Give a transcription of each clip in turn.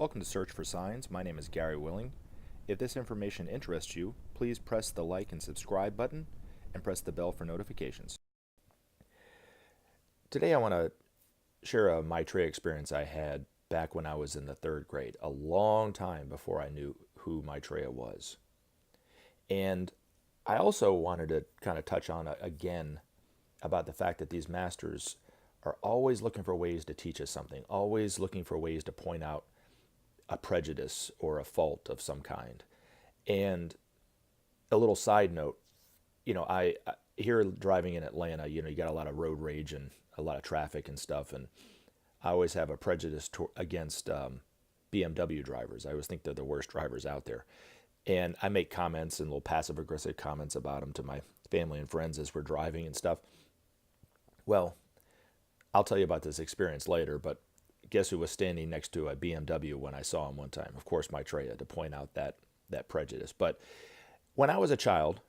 Welcome to Search for Signs. My name is Gary Willing. If this information interests you, please press the like and subscribe button and press the bell for notifications. Today I want to share a Maitreya experience I had back when I was in the third grade, a long time before I knew who Maitreya was. And I also wanted to kind of touch on again about the fact that these masters are always looking for ways to teach us something, always looking for ways to point out a prejudice or a fault of some kind. And a little side note, I here driving in Atlanta, you got a lot of road rage and a lot of traffic and stuff, and I always have a prejudice against BMW drivers. I always think they're the worst drivers out there. And I make comments and little passive-aggressive comments about them to my family and friends as we're driving and stuff. Well, I'll tell you about this experience later, but guess who was standing next to a BMW when I saw him one time? Of course, Maitreya, to point out that prejudice. But when I was a child,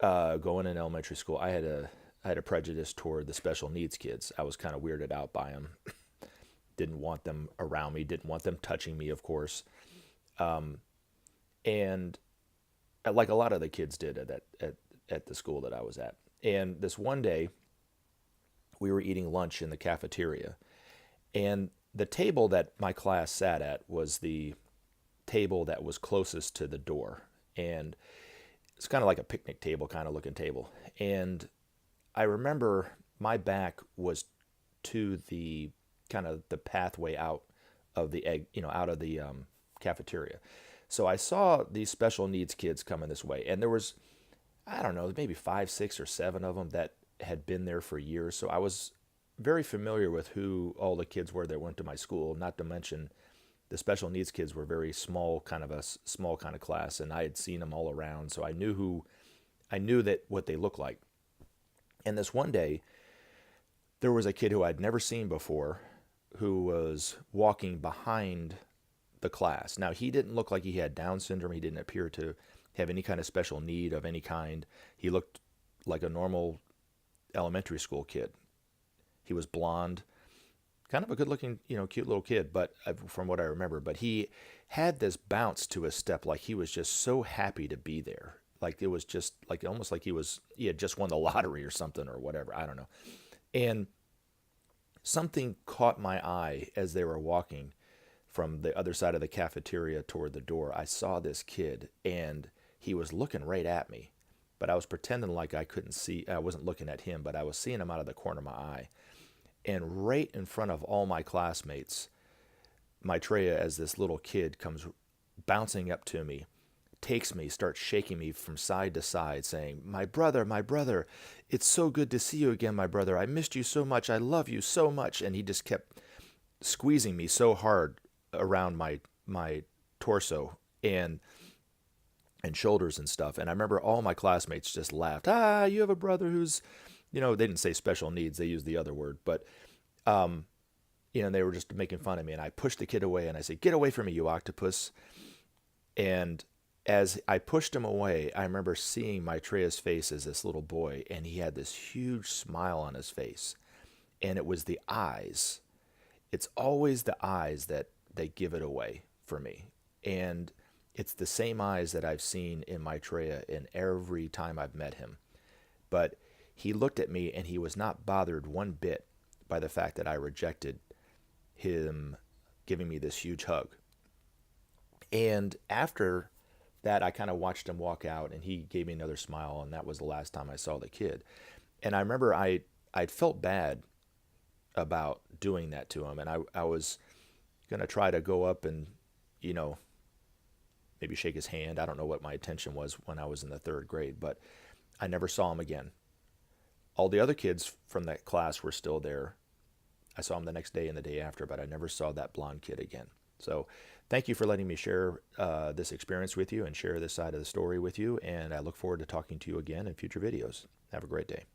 going in elementary school, I had a prejudice toward the special needs kids. I was kind of weirded out by them. Didn't want them around me. Didn't want them touching me, of course. And like a lot of the kids did at the school that I was at. And this one day, we were eating lunch in the cafeteria. And the table that my class sat at was the table that was closest to the door. And it's kind of like a picnic table kind of looking table. And I remember my back was to the kind of the pathway out of the out of the cafeteria. So I saw these special needs kids coming this way. And there was, I don't know, maybe 5, 6, or 7 of them that had been there for years. So I was very familiar with who all the kids were that went to my school, not to mention the special needs kids were very small, kind of a small kind of class, and I had seen them all around, so I knew that what they looked like. And this one day, there was a kid who I'd never seen before who was walking behind the class. Now, he didn't look like he had Down syndrome. He didn't appear to have any kind of special need of any kind. He looked like a normal elementary school kid. He was blonde, kind of a good-looking, cute little kid, but from what I remember. But he had this bounce to his step, like he was just so happy to be there. Like it was just like almost like he had just won the lottery or something or whatever. I don't know. And something caught my eye as they were walking from the other side of the cafeteria toward the door. I saw this kid, and he was looking right at me. But I was pretending like I couldn't see. I wasn't looking at him, but I was seeing him out of the corner of my eye. And right in front of all my classmates, Maitreya, as this little kid, comes bouncing up to me, takes me, starts shaking me from side to side, saying, my brother, it's so good to see you again, my brother. I missed you so much. I love you so much." And he just kept squeezing me so hard around my torso and shoulders and stuff. And I remember all my classmates just laughed. You have a brother who's, they didn't say special needs. They used the other word. But, they were just making fun of me. And I pushed the kid away and I said, "Get away from me, you octopus." And as I pushed him away, I remember seeing Maitreya's face as this little boy. And he had this huge smile on his face. And it was the eyes. It's always the eyes that they give it away for me. And it's the same eyes that I've seen in Maitreya in every time I've met him. But he looked at me and he was not bothered one bit by the fact that I rejected him giving me this huge hug. And after that, I kind of watched him walk out and he gave me another smile, and that was the last time I saw the kid. And I remember I'd felt bad about doing that to him, and I was going to try to go up and, maybe shake his hand. I don't know what my intention was when I was in the third grade, but I never saw him again. All the other kids from that class were still there. I saw him the next day and the day after, but I never saw that blonde kid again. So thank you for letting me share this experience with you and share this side of the story with you, and I look forward to talking to you again in future videos. Have a great day.